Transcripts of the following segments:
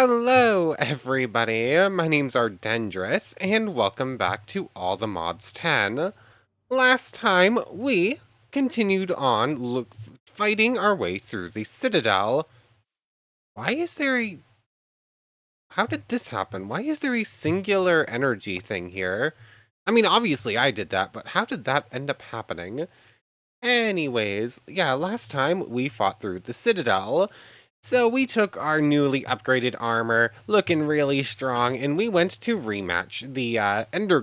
Hello, everybody. My name's Ardendris, and welcome back to All the Mods 10. Last time, we continued on fighting our way through the Citadel. Why is there a... How did this happen? Why is there a singular energy thing here? I mean, obviously I did that, but how did that end up happening? Anyways, yeah, last time we fought through the Citadel. So we took our newly upgraded armor, looking really strong, and we went to rematch the Ender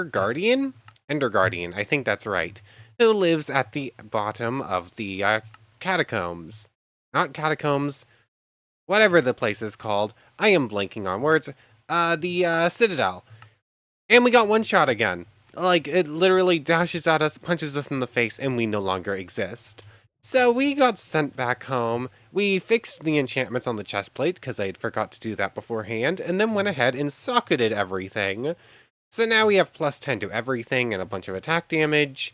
Guardian? Ender Guardian, I think that's right, who lives at the bottom of the catacombs. Not catacombs, whatever the place is called. I am blanking on words. The Citadel. And we got one shot again. Like, it literally dashes at us, punches us in the face, and we no longer exist. So we got sent back home. We fixed the enchantments on the chest plate, because I had forgot to do that beforehand, and then went ahead and socketed everything. So now we have plus 10 to everything and a bunch of attack damage,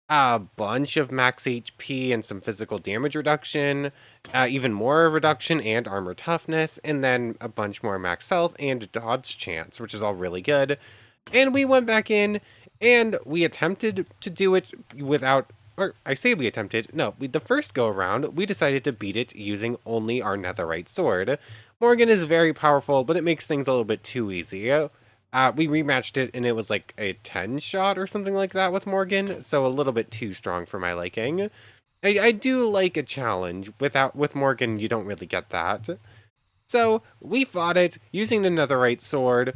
a bunch of max HP and some physical damage reduction, even more reduction and armor toughness, and then a bunch more max health and dodge chance, which is all really good. And we went back in and we attempted to do it without, or I say we attempted, no, the first go around, we decided to beat it using only our netherite sword. Morgan is very powerful, but it makes things a little bit too easy. We rematched it and it was like a 10 shot or something like that with Morgan, so a little bit too strong for my liking. I do like a challenge. With Morgan, you don't really get that. So we fought it using the netherite sword.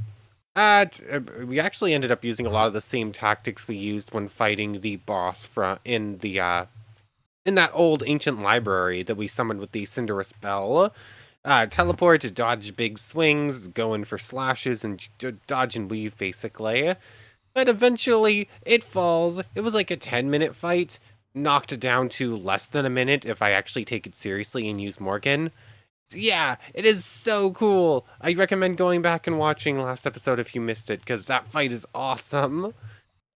We actually ended up using a lot of the same tactics we used when fighting the boss in that old ancient library that we summoned with the Cinderous spell. Teleport to dodge big swings, going for slashes and dodge and weave basically. But eventually it falls. It was like a 10-minute fight, knocked down to less than a minute if I actually take it seriously and use Morgan. Yeah, it is so cool. I recommend going back and watching last episode if you missed it, because that fight is awesome.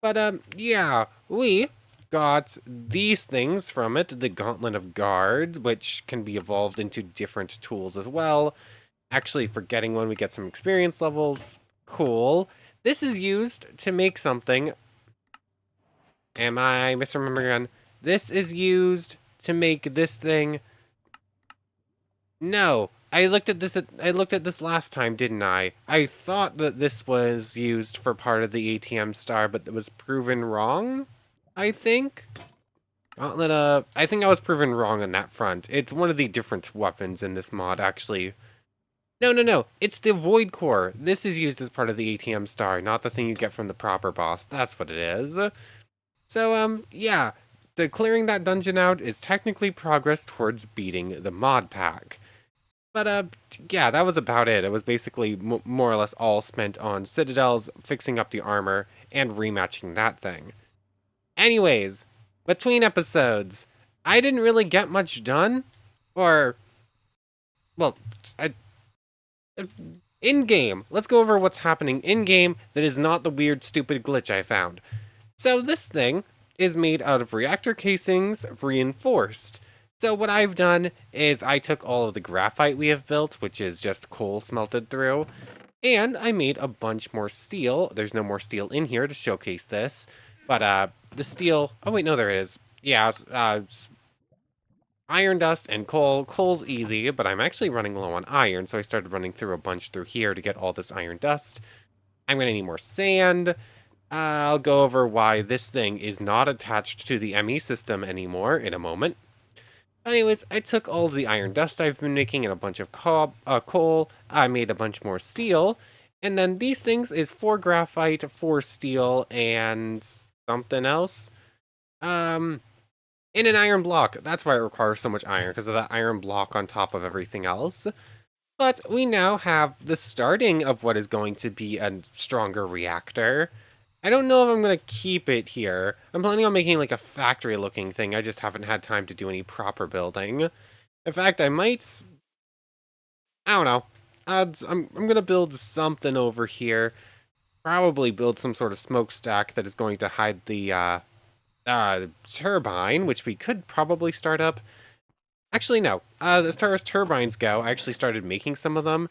But, yeah, we got these things from it, the Gauntlet of Guard, which can be evolved into different tools as well. Actually, forgetting when we get some experience levels. Cool. This is used to make something. Am I misremembering again? This is used to make this thing. No, I looked at this last time, didn't I? I thought that this was used for part of the ATM star, but it was proven wrong, I think. I think I was proven wrong on that front. It's one of the different weapons in this mod, actually. No. It's the Void Core. This is used as part of the ATM star, not the thing you get from the proper boss. That's what it is. So, yeah. The clearing that dungeon out is technically progress towards beating the mod pack. But, yeah, that was about it. It was basically more or less all spent on citadels, fixing up the armor, and rematching that thing. Anyways, between episodes, I didn't really get much done. Or, well, in-game. Let's go over what's happening in-game that is not the weird, stupid glitch I found. So this thing is made out of reactor casings reinforced. So what I've done is I took all of the graphite we have built, which is just coal smelted through, and I made a bunch more steel. There's no more steel in here to showcase this, but the steel, oh wait, no, there is. Yeah, iron dust and coal. Coal's easy, but I'm actually running low on iron, so I started running through a bunch through here to get all this iron dust. I'm gonna need more sand. I'll go over why this thing is not attached to the ME system anymore in a moment. Anyways, I took all of the iron dust I've been making and a bunch of coal. I made a bunch more steel. And then these things is 4 graphite, 4 steel, and something else. In an iron block. That's why it requires so much iron, because of that iron block on top of everything else. But we now have the starting of what is going to be a stronger reactor. I don't know if I'm going to keep it here. I'm planning on making like a factory looking thing. I just haven't had time to do any proper building. In fact, I might... I don't know. I'm going to build something over here. Probably build some sort of smokestack that is going to hide the turbine, which we could probably start up. Actually, no. As far as turbines go, I actually started making some of them.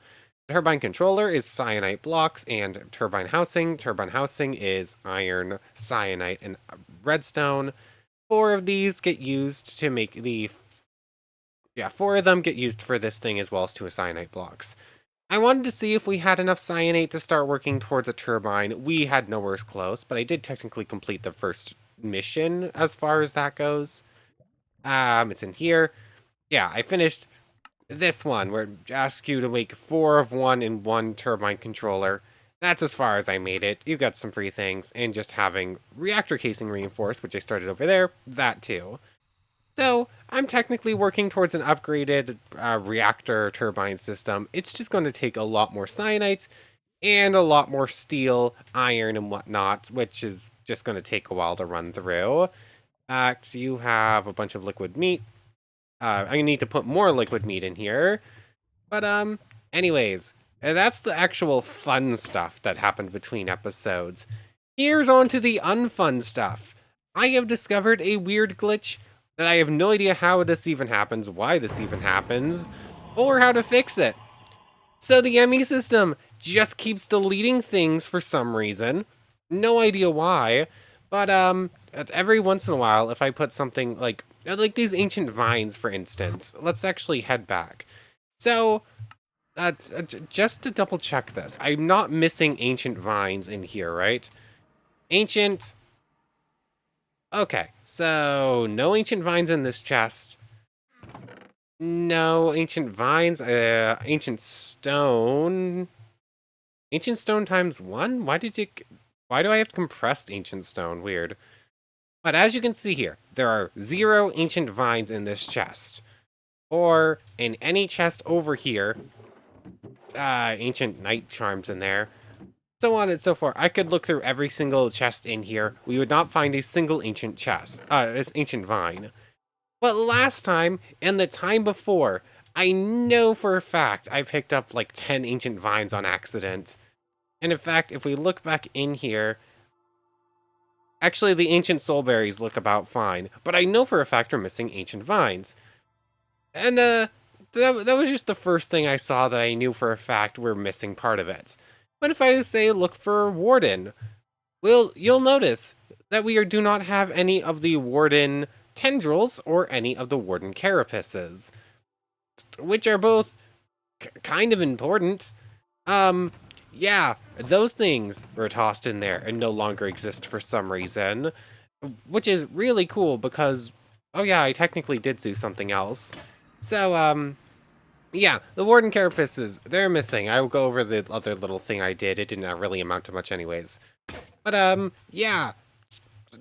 Turbine controller is cyanite blocks, and turbine housing. Turbine housing is iron, cyanite, and redstone. Four of these get used to make the... Yeah, four of them get used for this thing as well as two cyanite blocks. I wanted to see if we had enough cyanate to start working towards a turbine. We had nowhere close, but I did technically complete the first mission as far as that goes. It's in here. Yeah, I finished this one, where it asks you to make 4 of one in one turbine controller. That's as far as I made it. You got some free things, and just having reactor casing reinforced, which I started over there, that too. So, I'm technically working towards an upgraded reactor turbine system. It's just going to take a lot more cyanites and a lot more steel, iron, and whatnot, which is just going to take a while to run through. So you have a bunch of liquid meat. I need to put more liquid meat in here. But, anyways, that's the actual fun stuff that happened between episodes. Here's on to the unfun stuff. I have discovered a weird glitch that I have no idea how this even happens, why this even happens, or how to fix it. So the ME system just keeps deleting things for some reason. No idea why, but every once in a while, if I put something like these ancient vines, for instance, let's actually head back. So, just to double check this, I'm not missing ancient vines in here, right? Ancient. Okay, so no ancient vines in this chest. No ancient vines. Ancient stone. Ancient stone times 1? Why do I have compressed ancient stone? Weird. But as you can see here, there are 0 ancient vines in this chest. Or in any chest over here, ancient night charms in there. So on and so forth. I could look through every single chest in here. We would not find a single ancient chest. This ancient vine. But last time, and the time before, I know for a fact I picked up like 10 ancient vines on accident. And in fact, if we look back in here, actually the ancient soulberries look about fine, but I know for a fact we're missing ancient vines. And that was just the first thing I saw that I knew for a fact we're missing part of it. But if I say look for warden, well, you'll notice that do not have any of the warden tendrils or any of the warden carapaces, which are both kind of important. Yeah, those things were tossed in there and no longer exist for some reason, which is really cool because, oh yeah, I technically did do something else. So, yeah, the warden carapaces, they're missing. I will go over the other little thing I did. It didn't really amount to much anyways. But, yeah,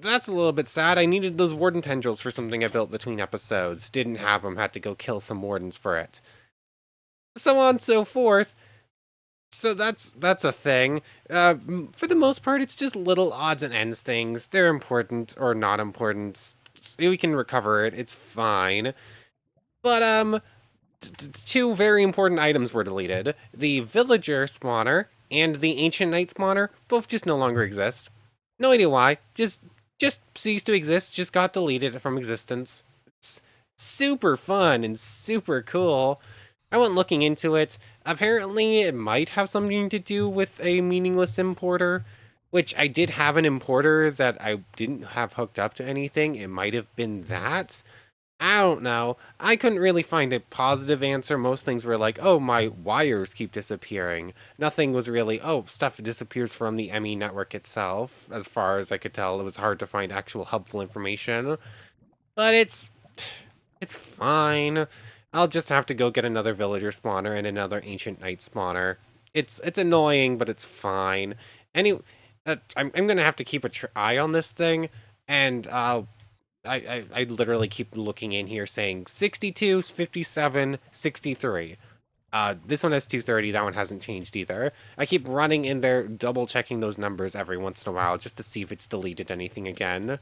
that's a little bit sad. I needed those warden tendrils for something I built between episodes. Didn't have them, had to go kill some wardens for it. So on and so forth. So that's a thing. For the most part, it's just little odds and ends things. They're important or not important. We can recover it. It's fine. But, two very important items were deleted. The villager spawner and the ancient knight spawner both just no longer exist. No idea why. Just ceased to exist. Just got deleted from existence. It's super fun and super cool. I went looking into it. Apparently, it might have something to do with a meaningless importer, which I did have an importer that I didn't have hooked up to anything. It might have been that. I don't know. I couldn't really find a positive answer. Most things were like, oh, my wires keep disappearing. Nothing was really, oh, stuff disappears from the ME network itself. As far as I could tell, it was hard to find actual helpful information. But it's fine. I'll just have to go get another villager spawner and another ancient knight spawner. It's annoying, but it's fine. I'm gonna have to keep an eye on this thing, and I literally keep looking in here saying 62, 57, 63. This one has 230, that one hasn't changed either. I keep running in there, double checking those numbers every once in a while just to see if it's deleted anything again.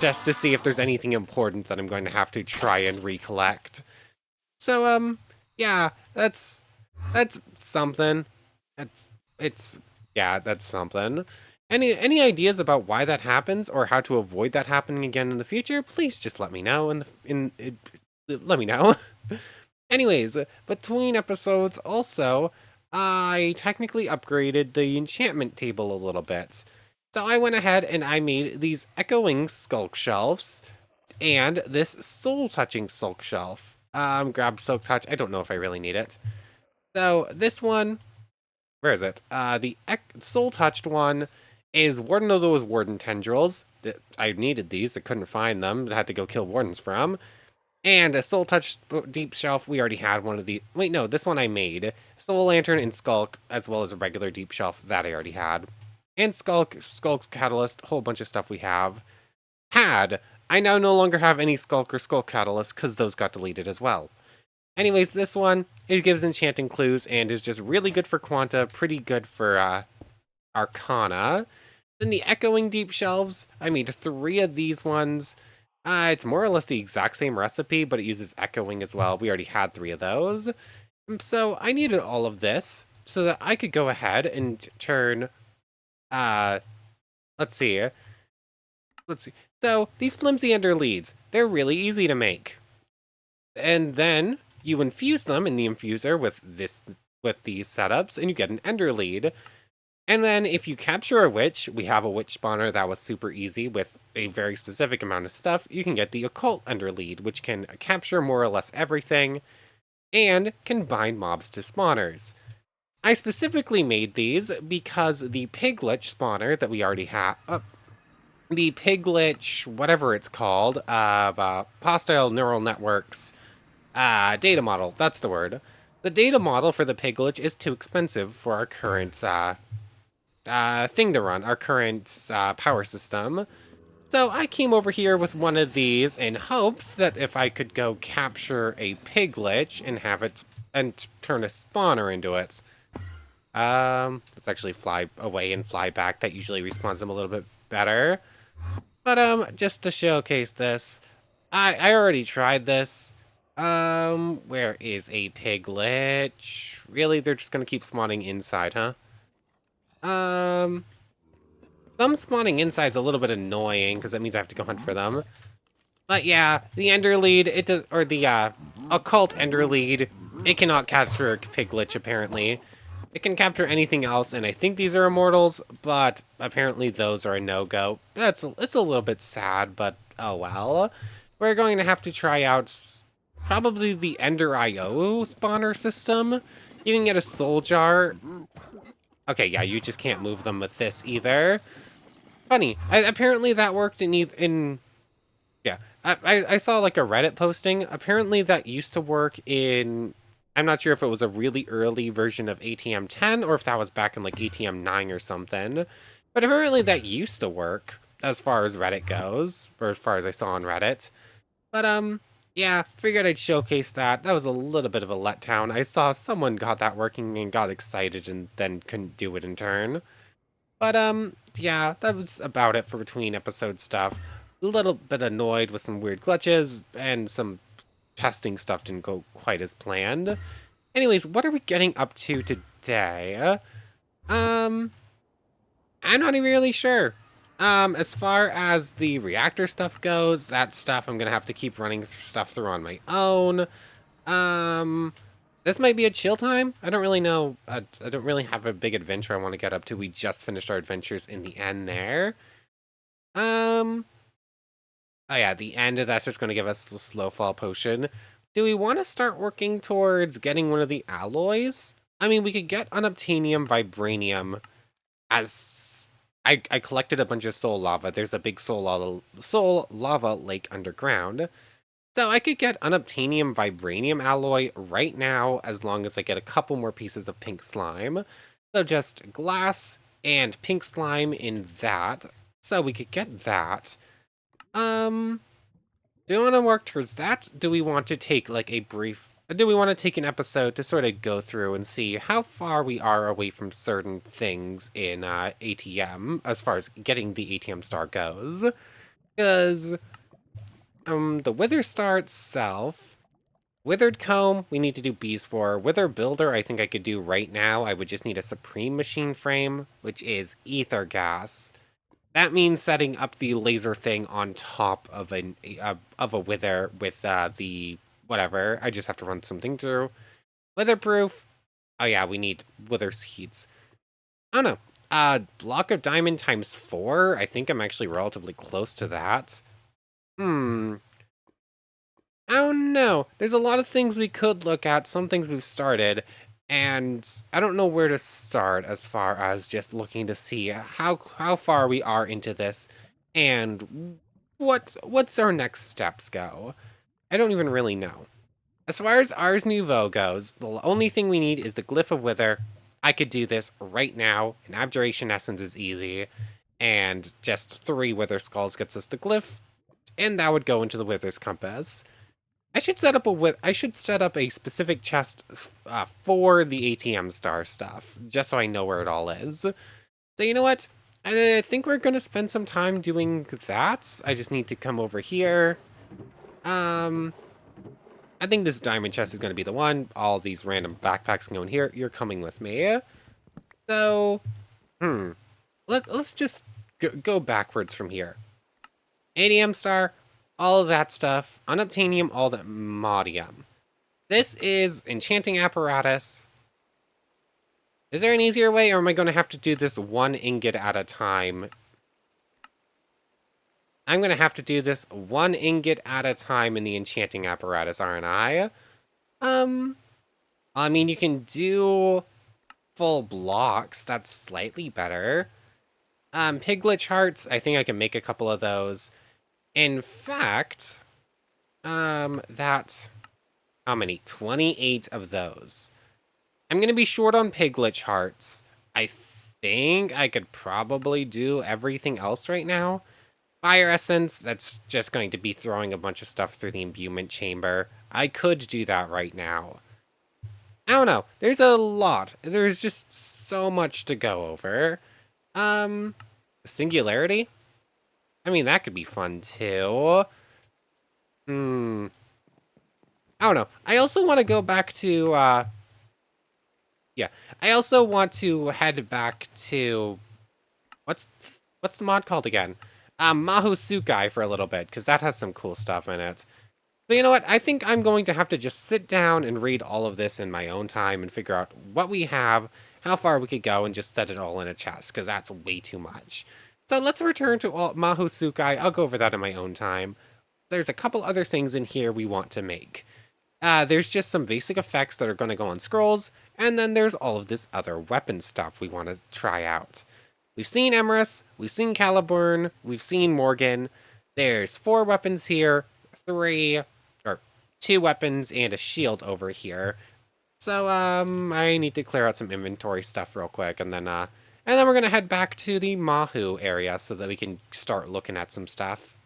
Just to see if there's anything important that I'm going to have to try and recollect. So, yeah, that's something. That's something. Any ideas about why that happens or how to avoid that happening again in the future? Please just let me know let me know. Anyways, between episodes also, I technically upgraded the enchantment table a little bit. So I went ahead and I made these echoing skulk shelves and this soul touching skulk shelf. Grab silk touch. I don't know if I really need it. So this one, where is it? The soul touched one is Warden of those warden tendrils. I needed these. I couldn't find them. I had to go kill wardens from. And a soul touch deep shelf. We already had one of these. Wait, no, this one I made. Soul lantern and skulk, as well as a regular deep shelf that I already had. And skulk catalyst, a whole bunch of stuff we have. I now no longer have any skulk or skulk catalyst because those got deleted as well. Anyways, this one, it gives enchanting clues and is just really good for Quanta, pretty good for Arcana. Then the echoing deep shelves, I made 3 of these ones. It's more or less the exact same recipe, but it uses echoing as well. We already had 3 of those. So I needed all of this so that I could go ahead and turn, let's see. So these flimsy ender leads, they're really easy to make. And then you infuse them in the infuser with these setups, and you get an ender lead. And then if you capture a witch, we have a witch spawner that was super easy with a very specific amount of stuff. You can get the occult ender lead, which can capture more or less everything and can bind mobs to spawners. I specifically made these because the piglet spawner that we already have, the piglet, whatever it's called, hostile neural networks, data model, that's the word. The data model for the piglet is too expensive for our current thing to run, our current power system. So I came over here with one of these in hopes that if I could go capture a piglet and have it and turn a spawner into it. Let's actually fly away and fly back. That usually respawns them a little bit better. But just to showcase this, I already tried this. Where is a piglet? Really, they're just gonna keep spawning inside, huh? Them spawning inside's a little bit annoying because that means I have to go hunt for them. But yeah, the ender lead, it does, or the occult ender lead, it cannot capture a piglet apparently. It can capture anything else, and I think these are immortals, but apparently those are a no-go. It's a little bit sad, but oh well. We're going to have to try out probably the Ender IO spawner system. You can get a soul jar. Okay, yeah, you just can't move them with this either. Funny, apparently that worked yeah. I saw like a Reddit posting. Apparently that used to work in, I'm not sure if it was a really early version of ATM 10 or if that was back in like ATM 9 or something. But apparently that used to work as far as Reddit goes, or as far as I saw on Reddit. But yeah, figured I'd showcase that. That was a little bit of a letdown. I saw someone got that working and got excited and then couldn't do it in turn. But yeah, that was about it for between episode stuff. A little bit annoyed with some weird glitches and some testing stuff didn't go quite as planned. Anyways, what are we getting up to today? I'm not even really sure. As far as the reactor stuff goes, that stuff I'm gonna have to keep running stuff through on my own. This might be a chill time. I don't really know. I don't really have a big adventure I want to get up to. We just finished our adventures in the end there. Oh yeah, the end of that's just going to give us the slow fall potion. Do we want to start working towards getting one of the alloys? I mean, we could get unobtainium vibranium as I collected a bunch of soul lava. There's a big soul lava lake underground. So I could get unobtainium vibranium alloy right now as long as I get a couple more pieces of pink slime. So just glass and pink slime in that. So we could get that. Do we want to work towards that? Do we want to take like a brief... Do we want to take an episode to sort of go through and see how far we are away from certain things in ATM as far as getting the ATM star goes? Because... the Wither Star itself, Withered Comb, we need to do bees for. Wither Builder, I think I could do right now. I would just need a Supreme Machine Frame, which is Ether Gas. That means setting up the laser thing on top of a Wither with the whatever. I just have to run something through. Weatherproof. Oh yeah, we need wither seeds. I don't know. Block of diamond times 4. I think I'm actually relatively close to that. I don't know. There's a lot of things we could look at, some things we've started, and I don't know where to start as far as just looking to see how far we are into this and what's our next steps go. I don't even really know. As far as Ars Nouveau goes, the only thing we need is the Glyph of Wither. I could do this right now. An Abjuration Essence is easy, and just 3 Wither Skulls gets us the Glyph, and that would go into the Wither's Compass. I should set up a specific chest for the ATM star stuff, just so I know where it all is. So you know what? I think we're gonna spend some time doing that. I just need to come over here. I think this diamond chest is gonna be the one. All these random backpacks can go in here. You're coming with me. So, let's just go backwards from here. ATM star, all of that stuff. Unobtainium, all that modium. This is enchanting apparatus. Is there an easier way, or am I going to have to do this 1 ingot at a time? I'm going to have to do this 1 ingot at a time in the enchanting apparatus, aren't I? I mean, you can do full blocks. That's slightly better. Piglet hearts, I think I can make a couple of those. In fact, how many? 28 of those. I'm going to be short on piglet hearts. I think I could probably do everything else right now. Fire essence, that's just going to be throwing a bunch of stuff through the imbuement chamber. I could do that right now. I don't know. There's a lot. There's just so much to go over. Singularity? I mean, that could be fun too. I don't know. I also want to go back to, yeah. I also want to head back to, what's the mod called again? Mahou Sukai for a little bit, because that has some cool stuff in it. But you know what? I think I'm going to have to just sit down and read all of this in my own time and figure out what we have, how far we could go, and just set it all in a chest, because that's way too much. So let's return to Mahou Sukai. I'll go over that in my own time. There's a couple other things in here we want to make. There's just some basic effects that are going to go on scrolls, and then there's all of this other weapon stuff we want to try out. We've seen Emerus, we've seen Caliburn, we've seen Morgan. There's 4 weapons here, 2 weapons and a shield over here. So, I need to clear out some inventory stuff real quick, and then we're gonna head back to the Mahou area so that we can start looking at some stuff.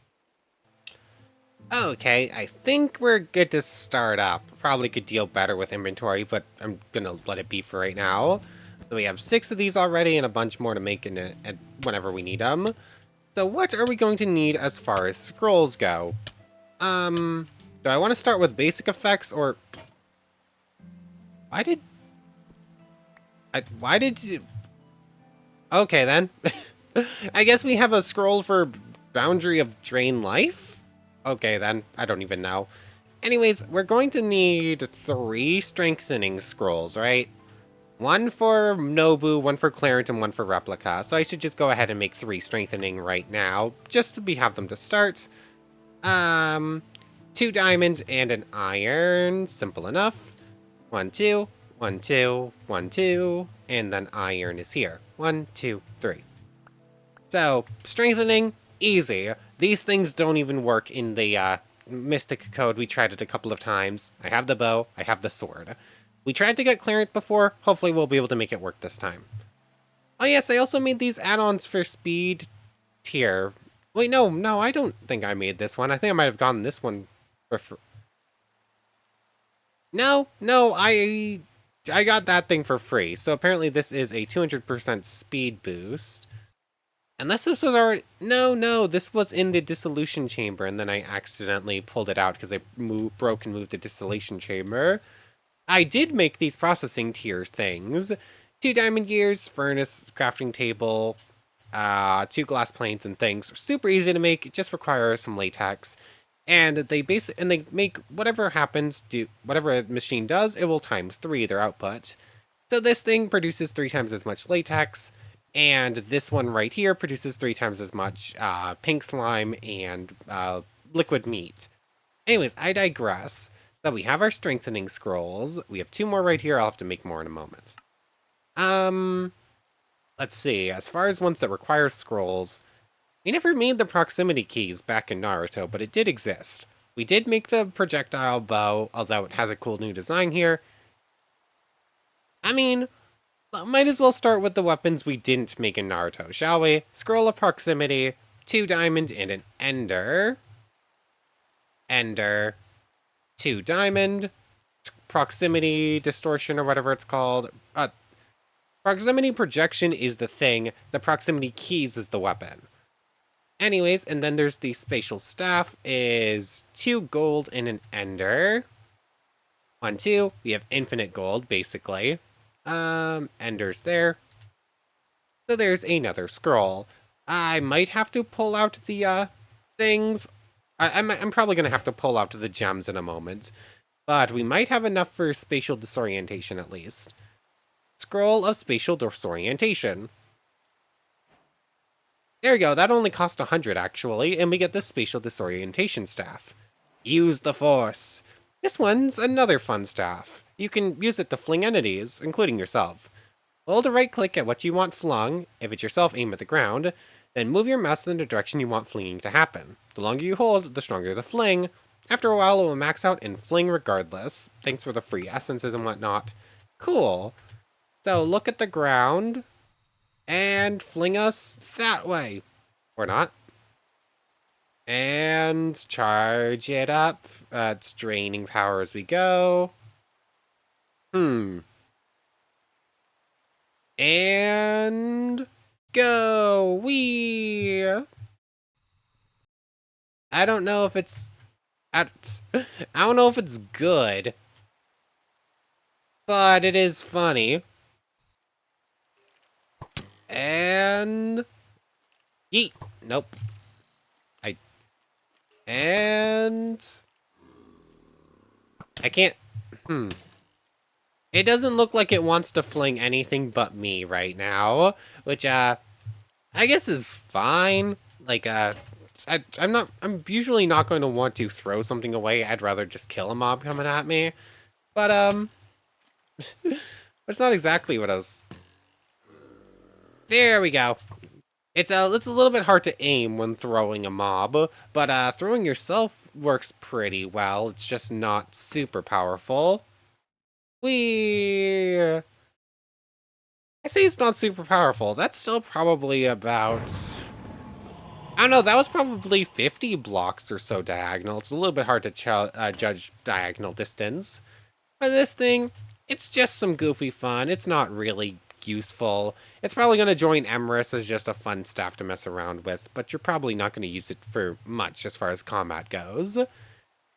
Okay, I think we're good to start up. Probably could deal better with inventory, but I'm gonna let it be for right now. So we have 6 of these already and a bunch more to make in it whenever we need them. So what are we going to need as far as scrolls go? Do I want to start with basic effects or... Why did you... Okay then. I guess we have a scroll for Boundary of Drain Life? Okay then, I don't even know. Anyways, we're going to need 3 strengthening scrolls, right? 1 for Nobu, 1 for Clarent, and 1 for Replica. So I should just go ahead and make 3 strengthening right now, just so we have them to start. 2 diamond and an iron, simple enough. 1, 2, 1, 2, 1, 2, and then iron is here. 1, 2, 3. So, strengthening, easy. These things don't even work in the Mystic Code. We tried it a couple of times. I have the bow, I have the sword. We tried to get Clarent before, hopefully we'll be able to make it work this time. Oh yes, I also made these add-ons for speed tier. Wait, no, I don't think I made this one. I think I might have gotten this one for free. No, I got that thing for free. So apparently this is a 200% speed boost. Unless this was already... No, this was in the dissolution chamber, and then I accidentally pulled it out because I broke and moved the distillation chamber. I did make these processing tier things. 2 diamond gears, furnace, crafting table, 2 glass planes and things. Super easy to make, it just requires some latex. And they make whatever happens, whatever a machine does, it will times 3 their output. So this thing produces 3 times as much latex, and this one right here produces 3 times as much pink slime and liquid meat. Anyways, I digress. So we have our strengthening scrolls. We have 2 more right here. I'll have to make more in a moment. Let's see. As far as ones that require scrolls, we never made the proximity keys back in Naruto, but it did exist. We did make the projectile bow, although it has a cool new design here. I mean, might as well start with the weapons we didn't make in Naruto, shall we? Scroll of proximity, 2 diamond, and an ender. Ender. 2 diamond. Proximity distortion, or whatever it's called. Proximity projection is the thing. The proximity keys is the weapon. Anyways, and then there's the spatial staff is 2 gold and an ender. 1, 2. We have infinite gold, basically. Ender's there. So there's another scroll. I might have to pull out the, things. I'm probably going to have to pull out the gems in a moment. But we might have enough for spatial disorientation, at least. Scroll of spatial disorientation. There we go, that only cost 100 actually, and we get the spatial disorientation staff. Use the force. This one's another fun staff. You can use it to fling entities, including yourself. Hold a right click at what you want flung, if it's yourself aim at the ground, then move your mouse in the direction you want flinging to happen. The longer you hold, the stronger the fling. After a while it will max out and fling regardless. Thanks for the free essences and whatnot. Cool. So look at the ground and fling us that way. Or not. And charge it up. It's draining power as we go. And go. Wee. I don't know if it's I don't know if it's good, but it is funny. And yeet. Nope. And I can't. It doesn't look like it wants to fling anything but me right now, which I guess is fine. Like I'm usually not going to want to throw something away. I'd rather just kill a mob coming at me. But it's not exactly what I was. There we go. It's a little bit hard to aim when throwing a mob, but throwing yourself works pretty well. It's just not super powerful. I say it's not super powerful. That's still probably about... I don't know, that was probably 50 blocks or so diagonal. It's a little bit hard to judge diagonal distance. But this thing, it's just some goofy fun. It's not really useful. It's probably going to join Emrys as just a fun staff to mess around with, but you're probably not going to use it for much as far as combat goes.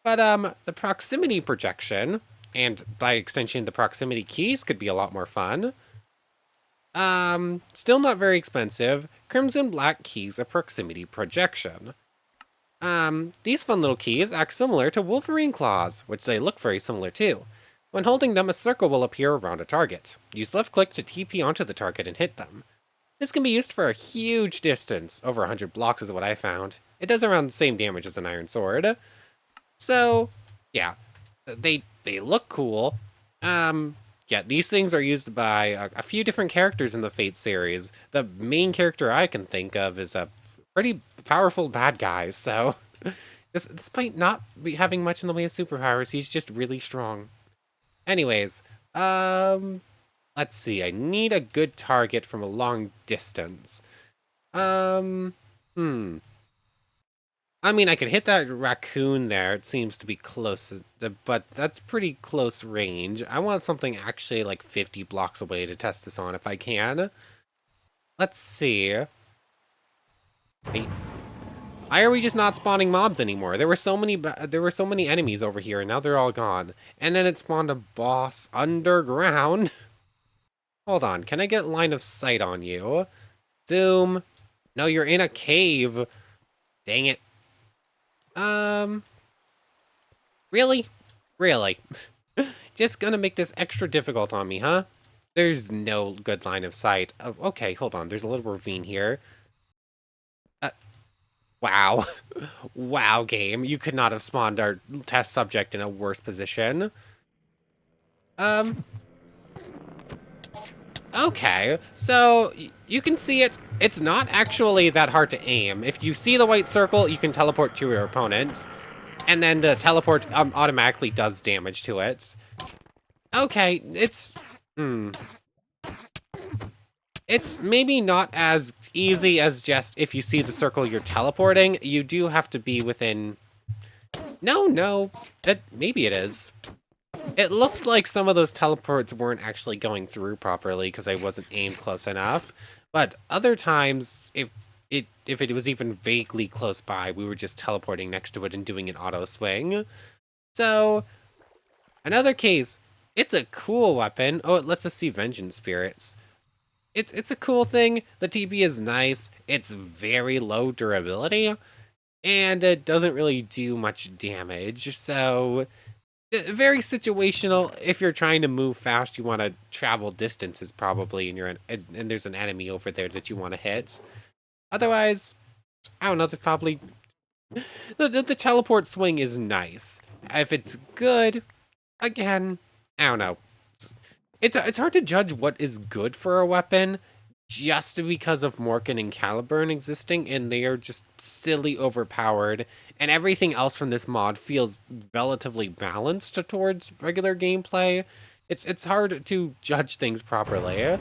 But the proximity projection, and by extension the proximity keys, could be a lot more fun. Still not very expensive. Crimson black keys of proximity projection. These fun little keys act similar to Wolverine claws, which they look very similar to. When holding them, a circle will appear around a target. Use left click to TP onto the target and hit them. This can be used for a huge distance, over 100 blocks is what I found. It does around the same damage as an iron sword. So, yeah, they look cool. Yeah, these things are used by a few different characters in the Fate series. The main character I can think of is a pretty powerful bad guy, so despite not having much in the way of superpowers, he's just really strong. Anyways, let's see. I need a good target from a long distance. I mean, I could hit that raccoon there. It seems to be close, but that's pretty close range. I want something actually like 50 blocks away to test this on if I can. Let's see. Wait. Why are we just not spawning mobs anymore? There were so many enemies over here, and now they're all gone. And then it spawned a boss underground. Hold on, can I get line of sight on you? Zoom. No, you're in a cave. Dang it. Really? Really? Just gonna make this extra difficult on me, huh? There's no good line of sight. Oh, okay, hold on. There's a little ravine here. Uh, wow. Wow, game. You could not have spawned our test subject in a worse position. Um, okay. So, you can see it. It's not actually that hard to aim. If you see the white circle, you can teleport to your opponent. And then the teleport automatically does damage to it. Okay, it's... Hmm. It's maybe not as easy as just if you see the circle you're teleporting. You do have to be within... No. Maybe it is. It looked like some of those teleports weren't actually going through properly because I wasn't aimed close enough. But other times, if it was even vaguely close by, we were just teleporting next to it and doing an auto swing. So, another case, it's a cool weapon. Oh, it lets us see Vengeance Spirits. It's a cool thing. The TP is nice. It's very low durability, and it doesn't really do much damage. So, very situational. If you're trying to move fast, you want to travel distances probably, and there's an enemy over there that you want to hit. Otherwise, I don't know. There's probably the teleport swing is nice. If it's good, again, I don't know. It's hard to judge what is good for a weapon just because of Morkan and Caliburn existing, and they are just silly overpowered, and everything else from this mod feels relatively balanced towards regular gameplay. It's hard to judge things properly.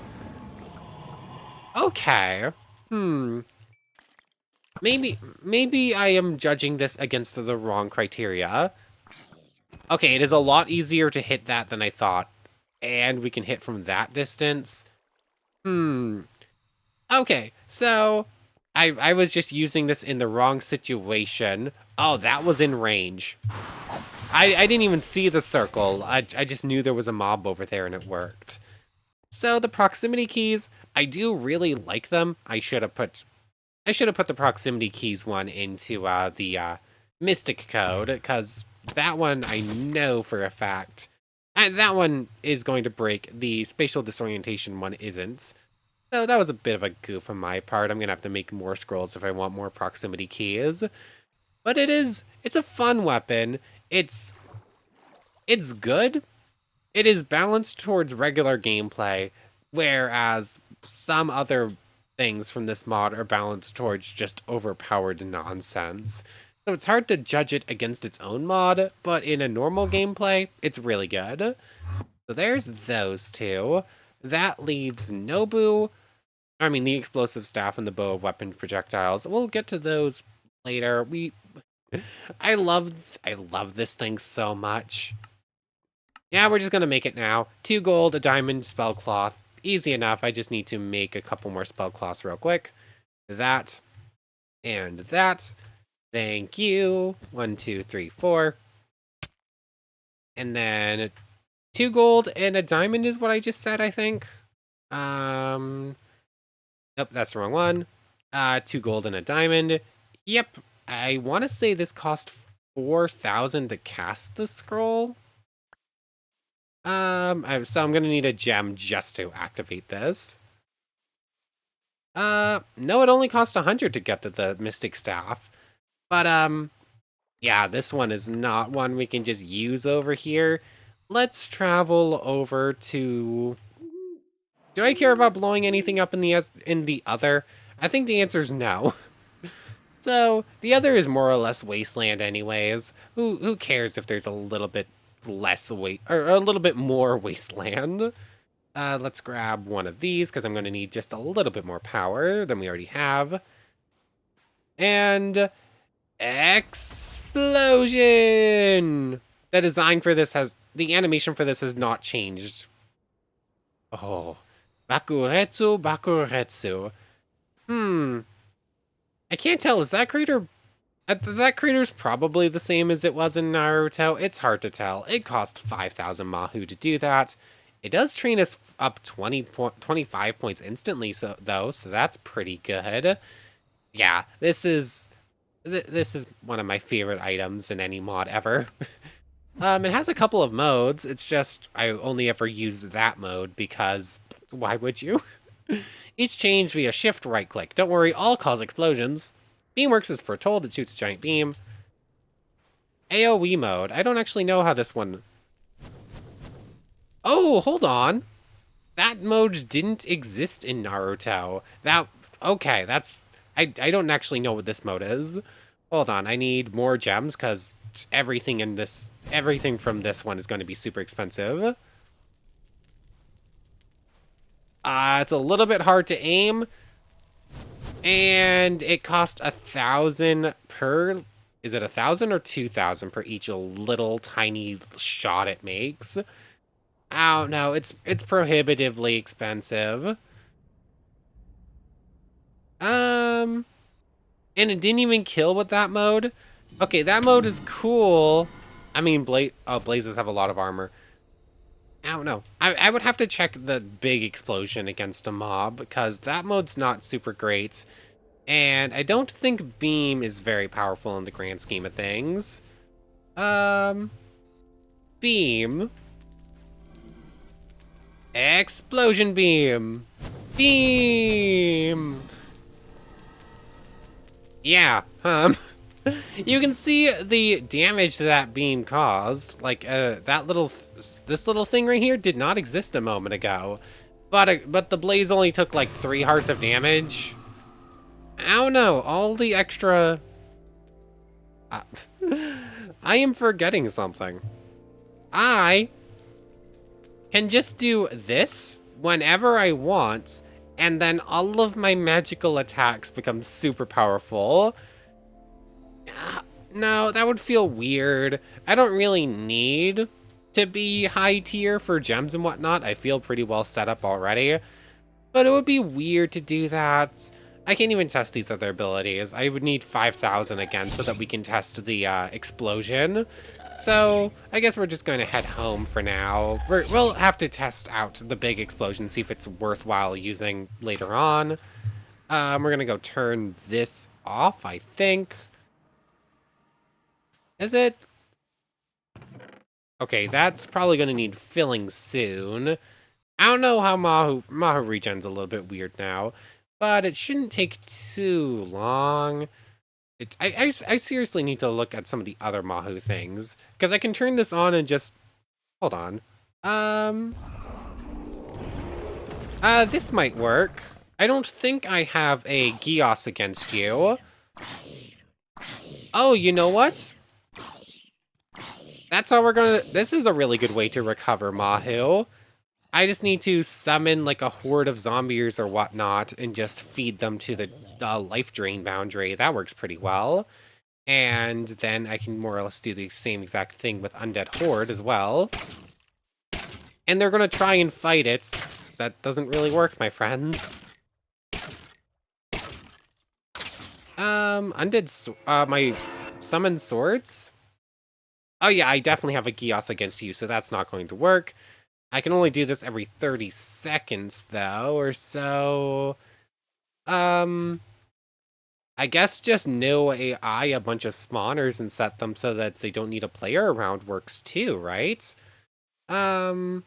Okay. Hmm. Maybe I am judging this against the wrong criteria. Okay, it is a lot easier to hit that than I thought. And we can hit from that distance. Hmm. Okay, so I was just using this in the wrong situation. Oh, that was in range. I didn't even see the circle. I just knew there was a mob over there and it worked. So the proximity keys, I do really like them. I should have put the proximity keys one into the Mystic code, because that one I know for a fact. And that one is going to break. The spatial disorientation one isn't. So that was a bit of a goof on my part. I'm going to have to make more scrolls if I want more proximity keys. But it's a fun weapon. It's good. It is balanced towards regular gameplay, whereas some other things from this mod are balanced towards just overpowered nonsense. So it's hard to judge it against its own mod, but in a normal gameplay, it's really good. So there's those two. That leaves Nobu. I mean, the explosive staff and the bow of weapon projectiles. We'll get to those later. I love this thing so much. Yeah, we're just gonna make it now. 2 gold, a diamond, spell cloth. Easy enough. I just need to make a couple more spell cloths real quick. That and that. Thank you. 1, 2, 3, 4. And then 2 gold and a diamond is what I just said, I think. Nope, that's the wrong one. 2 gold and a diamond. Yep, I want to say this cost 4,000 to cast the scroll. So I'm gonna need a gem just to activate this. No, it only cost 100 to get to the Mystic Staff. But, yeah, this one is not one we can just use over here. Let's travel over to... Do I care about blowing anything up in the other? I think the answer is no. So, the other is more or less wasteland anyways. Who cares if there's a little bit less or a little bit more wasteland? Let's grab one of these, because I'm going to need just a little bit more power than we already have. And... explosion! The design for this the animation for this has not changed. Oh. Bakuretsu. I can't tell, is that crater... that crater's probably the same as it was in Naruto. It's hard to tell. It cost 5,000 Mahou to do that. It does train us up 25 points instantly, so that's pretty good. Yeah, this is one of my favorite items in any mod ever. It has a couple of modes. It's just I only ever use that mode because why would you? Each change via shift right click. Don't worry, all cause explosions. Beam works as foretold. It shoots a giant beam. AoE mode. I don't actually know how this one... Oh, hold on. That mode didn't exist in Naruto. Okay, that's... I don't actually know what this mode is. Hold on, I need more gems, because everything from this one is going to be super expensive. It's a little bit hard to aim, and it costs 1,000 per... Is it 1,000 or 2,000 per each little tiny shot it makes? Oh no, it's prohibitively expensive. Um, and it didn't even kill with that mode. Okay, that mode is cool. I mean, blazes have a lot of armor. I don't know. I would have to check the big explosion against a mob because that mode's not super great. And I don't think beam is very powerful in the grand scheme of things. Um, beam. Explosion beam. Beam. Yeah, you can see the damage that beam caused. Like, this little thing right here did not exist a moment ago. But the blaze only took like 3 hearts of damage. I don't know, all the extra... Uh, I am forgetting something. I can just do this whenever I want, and then all of my magical attacks become super powerful. No, that would feel weird. I don't really need to be high tier for gems and whatnot. I feel pretty well set up already. But it would be weird to do that. I can't even test these other abilities. I would need 5,000 again so that we can test the explosion. So I guess we're just going to head home for now. We'll have to test out the big explosion, see if it's worthwhile using later on. We're going to go turn this off, I think. Is it? Okay, that's probably going to need filling soon. I don't know how Mahou regen's a little bit weird now, but it shouldn't take too long. I seriously need to look at some of the other Mahou things, because I can turn this on and just... Hold on. This might work. I don't think I have a Gios against you. Oh, you know what? That's how we're gonna... This is a really good way to recover Mahou. I just need to summon like a horde of zombies or whatnot and just feed them to the life drain boundary. That works pretty well. And then I can more or less do the same exact thing with Undead Horde as well. And they're gonna try and fight it. That doesn't really work, my friends. My summoned swords? Oh yeah, I definitely have a Gios against you, so that's not going to work. I can only do this every 30 seconds, though, or so. I guess just no AI a bunch of spawners and set them so that they don't need a player around works too, right? Hold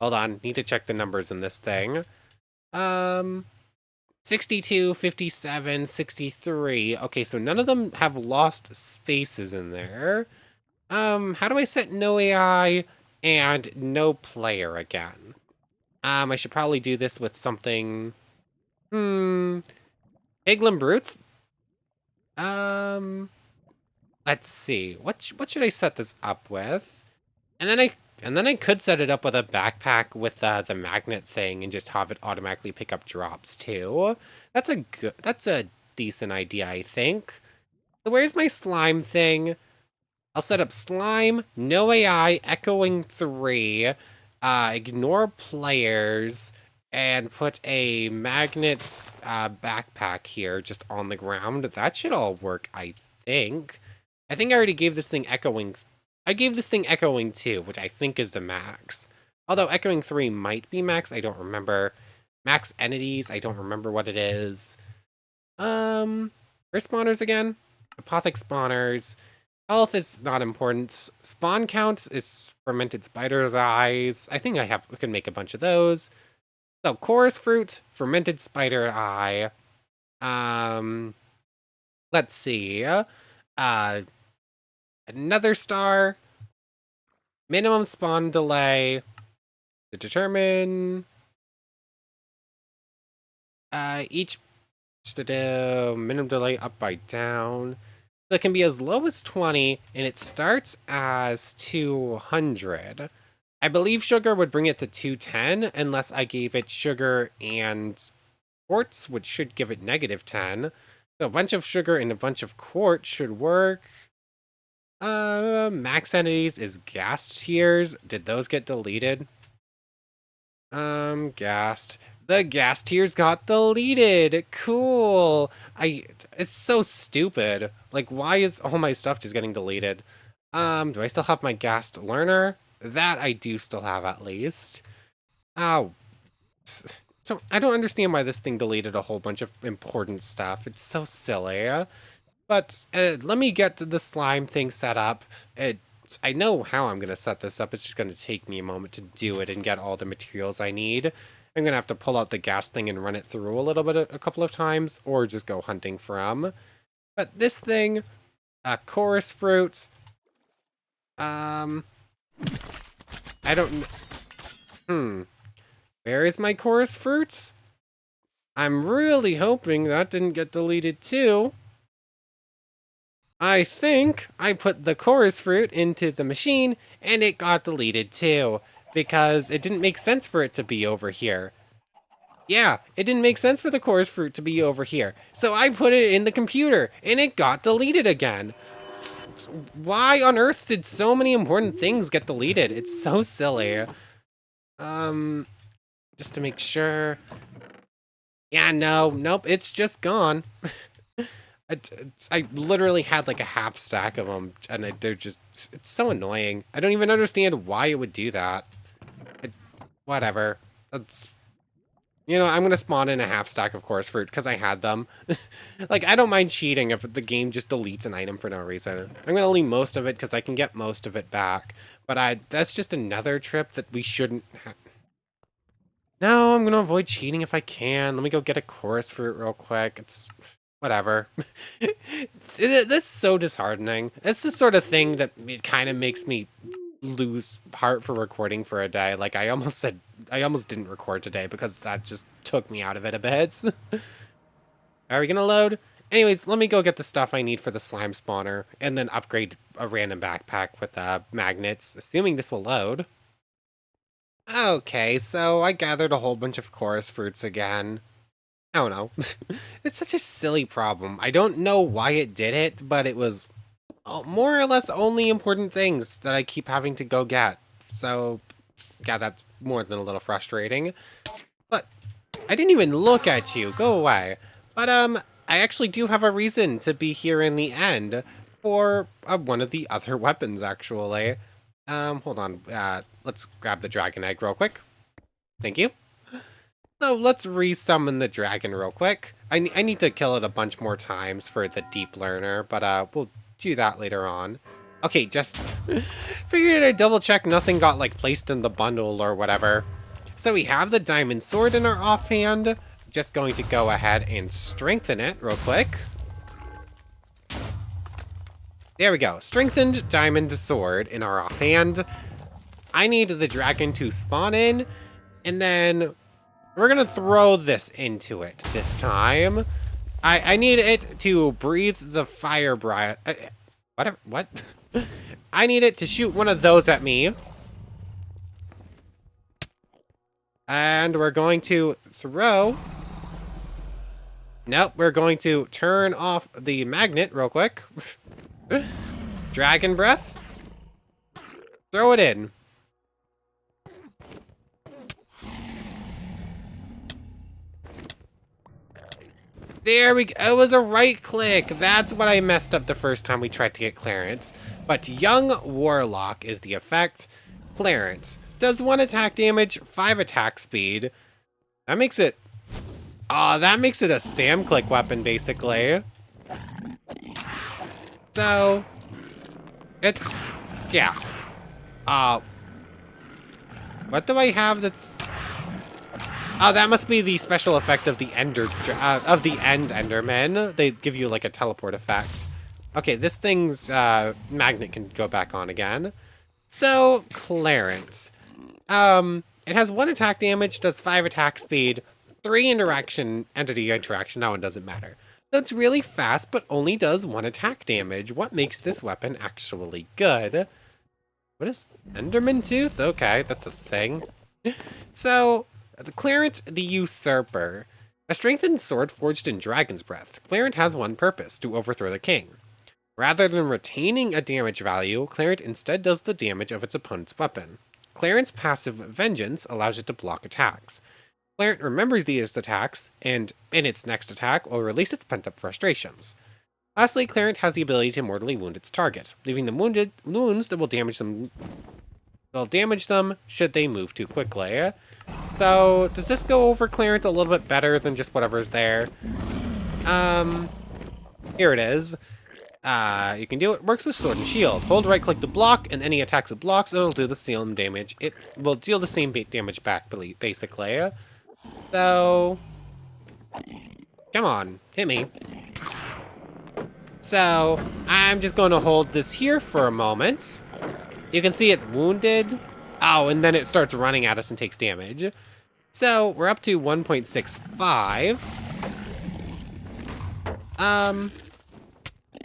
on, need to check the numbers in this thing. 62, 57, 63. Okay, so none of them have lost spaces in there. How do I set no AI and no player again? I should probably do this with something... Higlin Brutes? Let's see. What should I set this up with? And then I could set it up with a backpack with the magnet thing and just have it automatically pick up drops too. That's a decent idea, I think. So where's my slime thing? I'll set up slime, no AI, echoing 3, ignore players, and put a magnet backpack here just on the ground. That should all work, I think. I think I already gave this thing echoing. I gave this thing echoing 2, which I think is the max. Although echoing 3 might be max, I don't remember. Max entities, I don't remember what it is. Where's spawners again? Apothic spawners. Health is not important. Spawn count is fermented spider's eyes. I think we can make a bunch of those. So chorus fruit, fermented spider eye. Um, let's see. Another star. Minimum spawn delay to determine each minimum delay up by down. So it can be as low as 20, and it starts as 200. I believe sugar would bring it to 210, unless I gave it sugar and quartz, which should give it -10. So a bunch of sugar and a bunch of quartz should work. Max entities is gas tiers. Did those get deleted? Gassed. The gas tiers got deleted. Cool. It's so stupid. Like, why is all my stuff just getting deleted? Do I still have my gassed learner? That I do still have at least. Oh. I don't understand why this thing deleted a whole bunch of important stuff. It's so silly. But let me get the slime thing set up. I know how I'm going to set this up. It's just going to take me a moment to do it and get all the materials I need. I'm going to have to pull out the gas thing and run it through a little bit, a couple of times, or just go hunting from. But this thing, chorus fruit, I don't, where is my chorus fruit? I'm really hoping that didn't get deleted too. I think I put the chorus fruit into the machine and it got deleted too, because it didn't make sense for it to be over here. Yeah, it didn't make sense for the chorus fruit to be over here. So I put it in the computer and it got deleted again. Why on earth did so many important things get deleted? It's so silly. Just to make sure. Yeah, nope, it's just gone. I literally had like a half stack of them, and they're just, it's so annoying. I don't even understand why it would do that. Whatever. That's, I'm going to spawn in a half stack of chorus fruit because I had them. Like, I don't mind cheating if the game just deletes an item for no reason. I'm going to leave most of it because I can get most of it back. But that's just another trip that we shouldn't have. No, I'm going to avoid cheating if I can. Let me go get a chorus fruit real quick. It's whatever. This is so disheartening. It's the sort of thing that it kind of makes me lose heart for recording for a day. Like, I almost didn't record today because that just took me out of it a bit. Are we gonna load? Anyways, let me go get the stuff I need for the slime spawner and then upgrade a random backpack with magnets, assuming this will load. Okay, so I gathered a whole bunch of chorus fruits again. I don't know. It's such a silly problem. I don't know why it did it, but it was more or less only important things that I keep having to go get. So, yeah, that's more than a little frustrating. But I didn't even look at you. Go away. But, I actually do have a reason to be here in the end for one of the other weapons, actually. Hold on. Let's grab the dragon egg real quick. Thank you. So let's resummon the dragon real quick. I need to kill it a bunch more times for the deep learner, but we'll do that later on. Okay, just figured I'd double check nothing got like placed in the bundle or whatever. So we have the diamond sword in our offhand. Just going to go ahead and strengthen it real quick. There we go. Strengthened diamond sword in our offhand. I need the dragon to spawn in, and then we're gonna throw this into it this time. I need it to breathe the fire breath. What? I need it to shoot one of those at me. And we're going to throw. Nope, we're going to turn off the magnet real quick. Dragon breath. Throw it in. There we go. It was a right click. That's what I messed up the first time we tried to get Clarence. But Young Warlock is the effect. Clarence does 1 attack damage, 5 attack speed. That makes it... Oh, that makes it a spam click weapon, basically. So, It's, yeah. What do I have that's... Oh, that must be the special effect of the end Enderman. They give you like a teleport effect. Okay, this thing's magnet can go back on again. So, Clarence. It has 1 attack damage, does 5 attack speed, 3 entity interaction. That one doesn't matter. That's really fast, but only does 1 attack damage. What makes this weapon actually good? What is Enderman Tooth? Okay, that's a thing. So, the Clarent the Usurper. A strengthened sword forged in Dragon's Breath. Clarent has one purpose, to overthrow the king. Rather than retaining a damage value, Clarent instead does the damage of its opponent's weapon. Clarent's passive Vengeance allows it to block attacks. Clarent remembers these attacks, and in its next attack will release its pent-up frustrations. Lastly, Clarent has the ability to mortally wound its target, leaving them wounds that will damage them. They'll damage them should they move too quickly. So, does this go over Clarent a little bit better than just whatever's there? Here it is. You can do it. Works as Sword and Shield. Hold right click to block, and any attacks it blocks, it'll do the same damage. It will deal the same damage back, basically. So, come on, hit me. So, I'm just going to hold this here for a moment. You can see it's wounded. Oh, and then it starts running at us and takes damage. So, we're up to 1.65.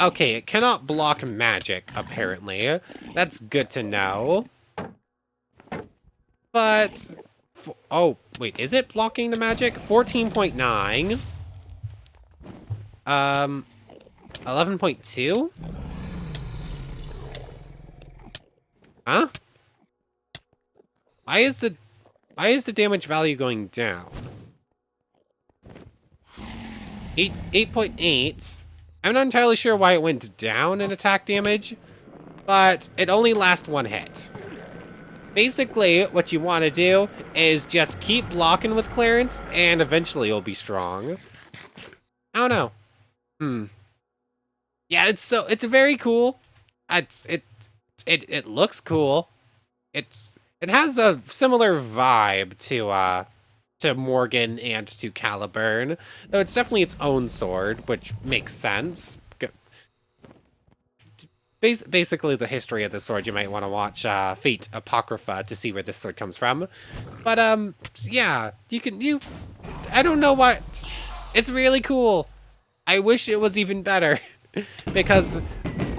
Okay, it cannot block magic, apparently. That's good to know. But... oh, wait, is it blocking the magic? 14.9. 11.2? Huh? Why is the damage value going down? 8.8. I'm not entirely sure why it went down in attack damage, but it only lasts 1 hit. Basically, what you want to do is just keep blocking with Clarence, and eventually you'll be strong. I don't know. Yeah, it's very cool. It looks cool. It has a similar vibe to Morgan and to Caliburn, though it's definitely its own sword, which makes sense. Basically, the history of this sword, you might want to watch Fate Apocrypha to see where this sword comes from. But yeah, I don't know what. It's really cool. I wish it was even better, because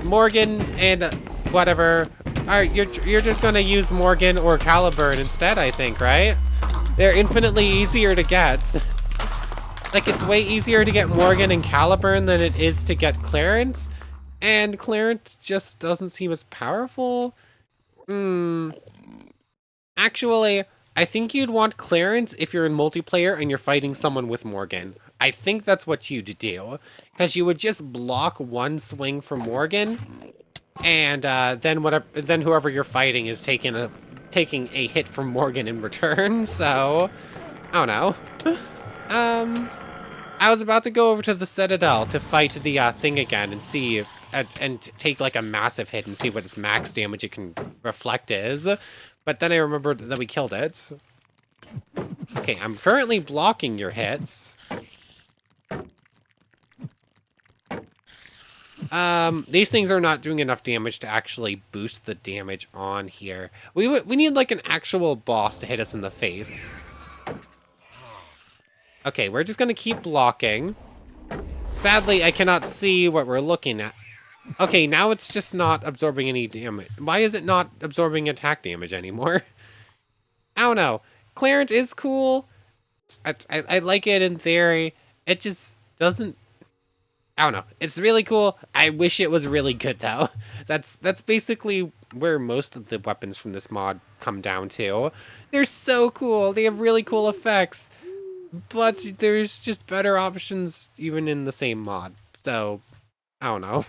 Morgan and whatever. You're just gonna use Morgan or Caliburn instead, I think, right? They're infinitely easier to get. Like, it's way easier to get Morgan and Caliburn than it is to get Clarence. And Clarence just doesn't seem as powerful. Actually, I think you'd want Clarence if you're in multiplayer and you're fighting someone with Morgan. I think that's what you'd do. Because you would just block 1 swing from Morgan, and then whoever you're fighting is taking a hit from Morgan in return. So, I don't know. I was about to go over to the Citadel to fight the thing again and see and take like a massive hit and see what its max damage it can reflect is. But then I remembered that we killed it. Okay, I'm currently blocking your hits. These things are not doing enough damage to actually boost the damage on here. We need like an actual boss to hit us in the face. Okay, we're just gonna keep blocking. Sadly, I cannot see what we're looking at. Okay, now it's just not absorbing any damage. Why is it not absorbing attack damage anymore? I don't know. Clarent is cool. I like it in theory. It just doesn't... I don't know. It's really cool. I wish it was really good, though. That's basically where most of the weapons from this mod come down to. They're so cool. They have really cool effects. But there's just better options even in the same mod. So, I don't know.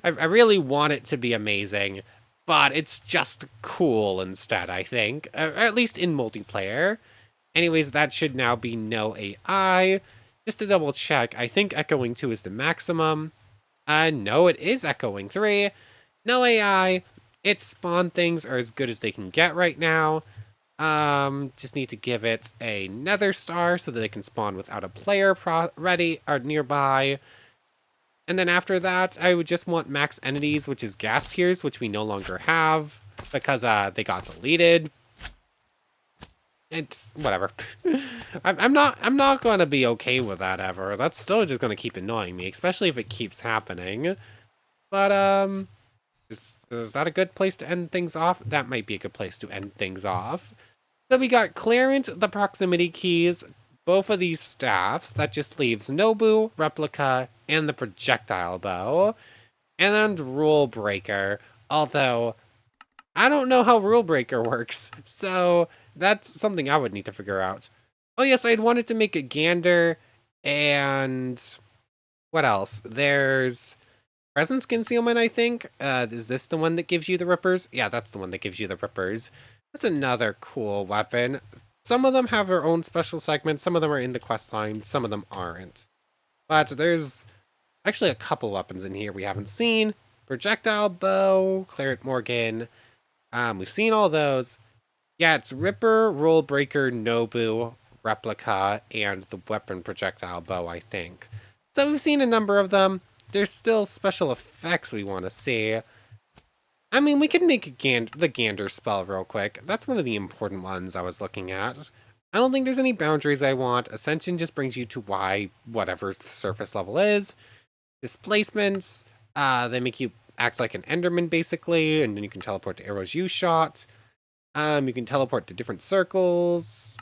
I really want it to be amazing, but it's just cool instead, I think. At least in multiplayer. Anyways, that should now be no AI. Just to double check, I think echoing 2 is the maximum. No, it is echoing 3. No AI. Its spawn things are as good as they can get right now. Just need to give it a nether star so that they can spawn without a player ready or nearby. And then after that, I would just want max entities, which is gas tiers, which we no longer have because they got deleted. It's whatever. I'm not gonna be okay with that ever. That's still just gonna keep annoying me, especially if it keeps happening. But is that a good place to end things off? That might be a good place to end things off. So we got Clarent, the proximity keys, both of these staffs. That just leaves Nobu, Replica, and the projectile bow. And then Rule Breaker. Although, I don't know how Rule Breaker works, so that's something I would need to figure out. Oh yes, I'd wanted to make a Gander, and what else? There's Presence Concealment, I think. Is this the one that gives you the Rippers? Yeah, that's the one that gives you the Rippers. That's another cool weapon. Some of them have their own special segments, some of them are in the quest line, some of them aren't. But there's actually a couple weapons in here we haven't seen. Projectile Bow, Claret Morgan. We've seen all those. Yeah, it's Ripper, Rule Breaker, Nobu, Replica, and the Weapon Projectile Bow, I think. So we've seen a number of them. There's still special effects we want to see. I mean, we could make the Gander spell real quick. That's one of the important ones I was looking at. I don't think there's any boundaries I want. Ascension just brings you to whatever the surface level is. Displacements, they make you act like an Enderman, basically, and then you can teleport to arrows you shot. You can teleport to different circles.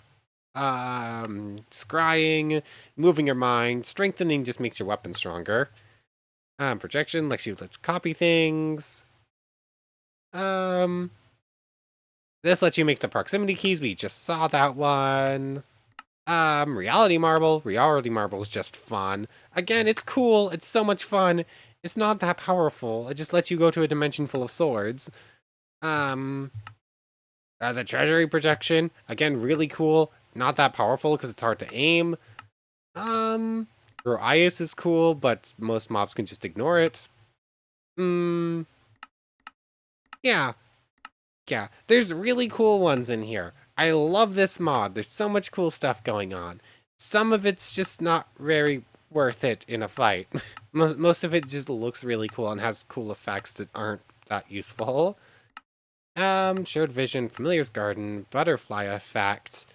Scrying, moving your mind, strengthening just makes your weapon stronger. Projection let's copy things. This lets you make the proximity keys. We just saw that one. Reality Marble. Reality Marble is just fun. Again, it's cool. It's so much fun. It's not that powerful. It just lets you go to a dimension full of swords. The Treasury Projection. Again, really cool. Not that powerful because it's hard to aim. Ice is cool, but most mobs can just ignore it. Yeah. Yeah, there's really cool ones in here. I love this mod. There's so much cool stuff going on. Some of it's just not very worth it in a fight. Most of it just looks really cool and has cool effects that aren't that useful. Showed vision, familiar's garden, butterfly effect.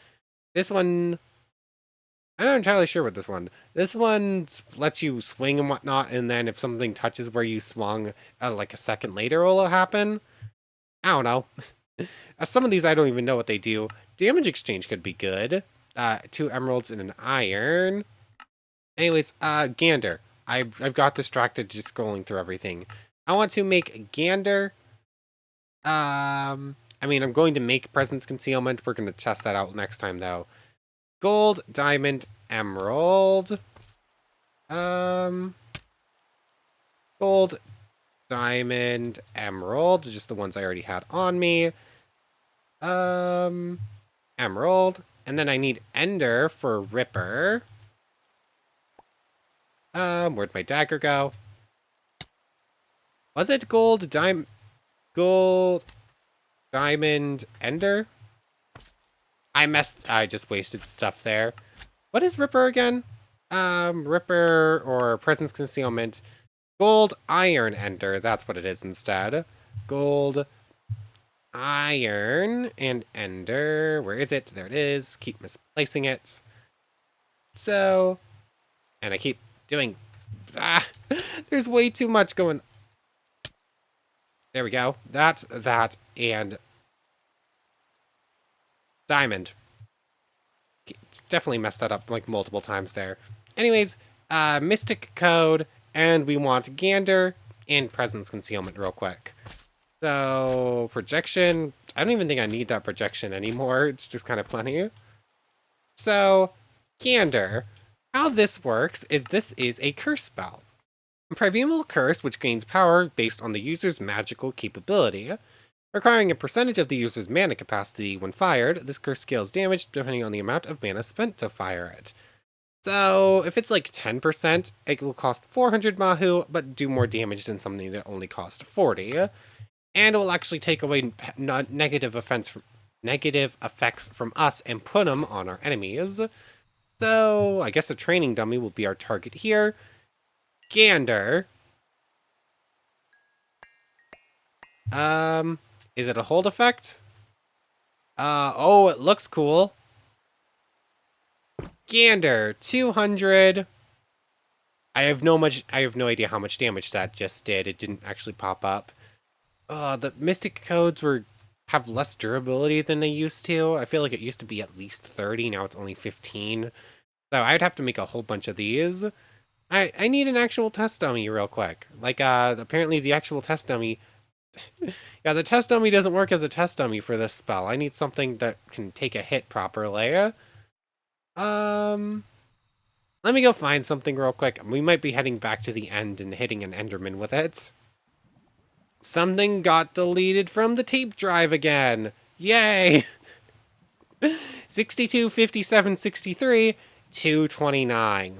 This one, I'm not entirely sure what this one. This one lets you swing and whatnot, and then if something touches where you swung, like a second later, will happen. I don't know. Some of these I don't even know what they do. Damage exchange could be good. 2 emeralds and an iron. Anyways, Gander. I've got distracted just scrolling through everything. I want to make Gander. I mean, I'm going to make Presence Concealment. We're going to test that out next time, though. Gold, diamond, emerald. Gold, diamond, emerald. Just the ones I already had on me. Emerald. And then I need ender for Ripper. Where'd my dagger go? Was it gold, diamond, ender? I just wasted stuff there. What is Ripper again? Ripper or Presence Concealment. Gold, iron, ender. That's what it is instead. Gold, iron, and ender. Where is it? There it is. Keep misplacing it. So, and I keep doing... there's way too much going... There we go. That, and... diamond. Definitely messed that up like multiple times there. Anyways, Mystic Code, and we want Gander and Presence Concealment real quick. So, projection. I don't even think I need that projection anymore. It's just kind of funny. So, Gander. How this works is this is a curse spell. A primeval curse which gains power based on the user's magical capability. Requiring a percentage of the user's mana capacity when fired, this curse scales damage depending on the amount of mana spent to fire it. So if it's like 10%, it will cost 400 Mahou, but do more damage than something that only cost 40. And it will actually take away negative effects from us and put them on our enemies. So I guess a training dummy will be our target here. Gander. Is it a hold effect? Oh, it looks cool. Gander, 200. I have no idea how much damage that just did. It didn't actually pop up. The Mystic codes have less durability than they used to. I feel like it used to be at least 30, now it's only 15. So I'd have to make a whole bunch of these. I need an actual test dummy real quick. Like, apparently the actual test dummy... yeah, the test dummy doesn't work as a test dummy for this spell. I need something that can take a hit properly. Let me go find something real quick. We might be heading back to the end and hitting an Enderman with it. Something got deleted from the tape drive again. Yay! 62, 57, 63, 229.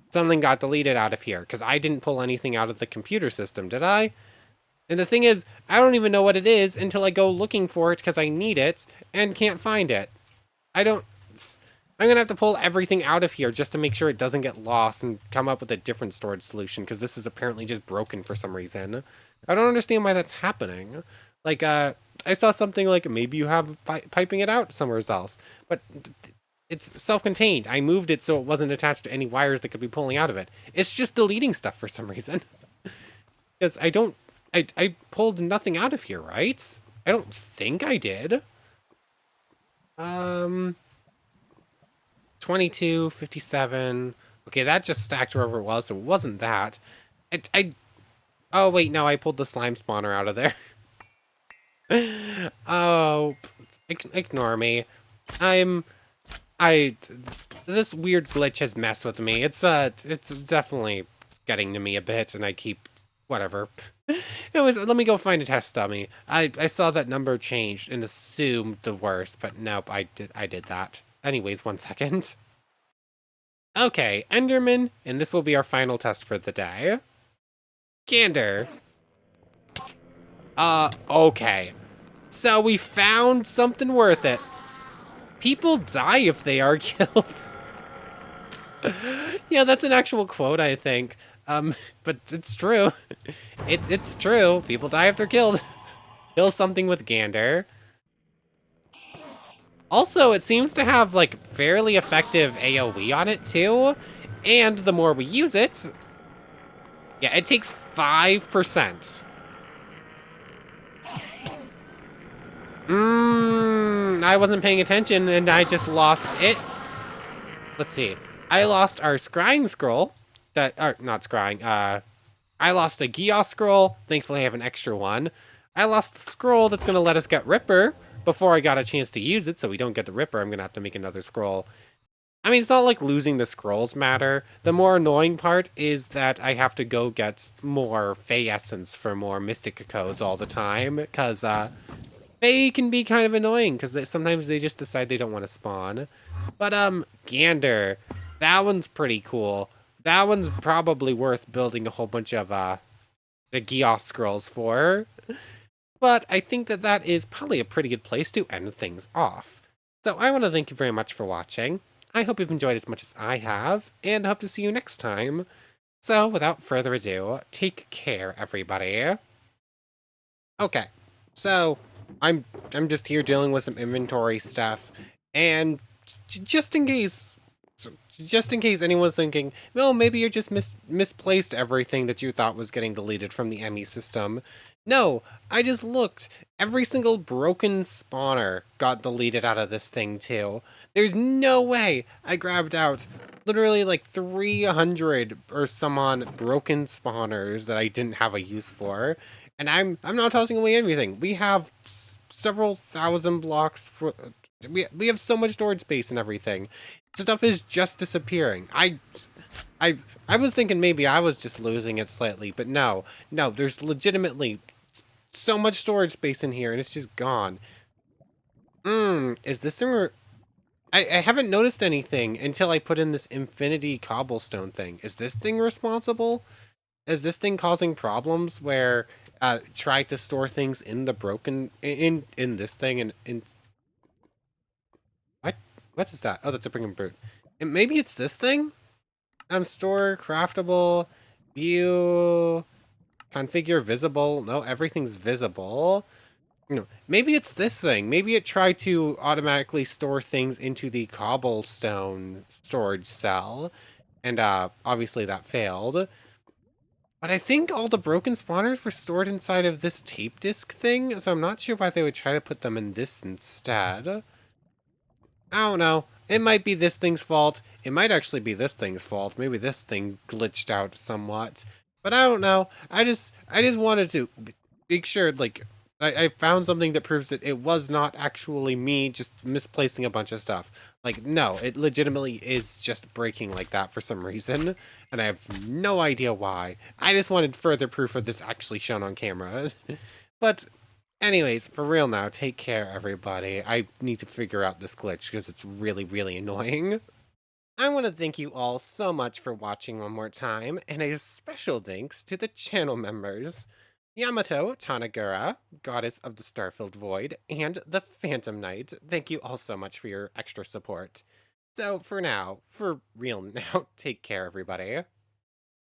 Something got deleted out of here, because I didn't pull anything out of the computer system, did I? And the thing is, I don't even know what it is until I go looking for it because I need it and can't find it. I'm going to have to pull everything out of here just to make sure it doesn't get lost and come up with a different storage solution, because this is apparently just broken for some reason. I don't understand why that's happening. Like, I saw something like maybe you have piping it out somewhere else, but it's self-contained. I moved it so it wasn't attached to any wires that could be pulling out of it. It's just deleting stuff for some reason. Because I pulled nothing out of here, right? I don't think I did. 22, 57. Okay, that just stacked wherever it was, so it wasn't that. Oh, wait, no, I pulled the slime spawner out of there. Oh, ignore me. This weird glitch has messed with me. It's definitely getting to me a bit, and I keep, whatever. Anyways, let me go find a test dummy. I saw that number changed and assumed the worst, but nope, I did that. Anyways, 1 second. Okay, Enderman, and this will be our final test for the day. Gander. Okay. So we found something worth it. People die if they are killed. Yeah, that's an actual quote, I think. But it's true. It's true. People die if they're killed. Kill something with Gander. Also, it seems to have, like, fairly effective AoE on it, too. And the more we use it... yeah, it takes 5%. I wasn't paying attention, and I just lost it. Let's see. I lost our scrying scroll. Not scrying. I lost a Geos scroll. Thankfully, I have an extra one. I lost the scroll that's going to let us get Ripper before I got a chance to use it, so we don't get the Ripper. I'm going to have to make another scroll. I mean, it's not like losing the scrolls matter. The more annoying part is that I have to go get more Fey Essence for more Mystic codes all the time, because Fey can be kind of annoying, because sometimes they just decide they don't want to spawn. But, Gander, that one's pretty cool. That one's probably worth building a whole bunch of, the Geos scrolls for. But I think that that is probably a pretty good place to end things off. So I want to thank you very much for watching. I hope you've enjoyed as much as I have, and hope to see you next time. So without further ado, take care, everybody. Okay, so I'm just here dealing with some inventory stuff, and just in case anyone's thinking, well, maybe you're just misplaced everything that you thought was getting deleted from the ME system. No, I just looked. Every single broken spawner got deleted out of this thing too. There's no way I grabbed out literally like 300 or some on broken spawners that I didn't have a use for. And I'm not tossing away everything. We have several thousand blocks for we have so much storage space and everything. Stuff is just disappearing. I was thinking maybe I was just losing it slightly, but no, there's legitimately so much storage space in here, and it's just gone. Is this I haven't noticed anything until I put in this infinity cobblestone thing. Is this thing responsible? Is this thing causing problems where try to store things in the broken in this thing and in what what is that? Oh, that's a broken brute. And maybe it's this thing? Store craftable view configure visible. No, everything's visible. No, maybe it's this thing. Maybe it tried to automatically store things into the cobblestone storage cell, and obviously that failed. But I think all the broken spawners were stored inside of this tape disk thing, so I'm not sure why they would try to put them in this instead. I don't know. It might be this thing's fault. It might actually be this thing's fault. Maybe this thing glitched out somewhat. But I don't know. I just wanted to make sure, like, I found something that proves that it was not actually me just misplacing a bunch of stuff. Like, no, it legitimately is just breaking like that for some reason, and I have no idea why. I just wanted further proof of this actually shown on camera. But anyways, for real now, take care, everybody. I need to figure out this glitch because it's really, really annoying. I want to thank you all so much for watching one more time, and a special thanks to the channel members. Yamato Tanagura, Goddess of the Starfilled Void, and the Phantom Knight. Thank you all so much for your extra support. So for now, for real now, take care, everybody.